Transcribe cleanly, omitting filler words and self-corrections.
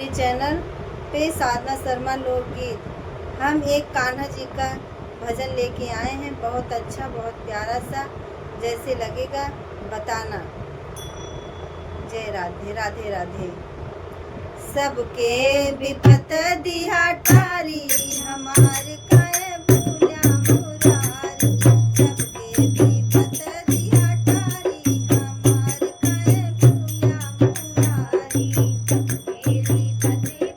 Channel पे साधना शर्मा लोकगीत। हम एक कान्हा जी का भजन लेके आए हैं, बहुत अच्छा, बहुत प्यारा सा, जैसे लगेगा बताना। जय राधे राधे राधे। सबके विपत दिहा टारी, हमार काहे भूल्या मुरारी। सबके विपत दिहा टारी, हमार काहे भूल्या मुरारी। सबके विपत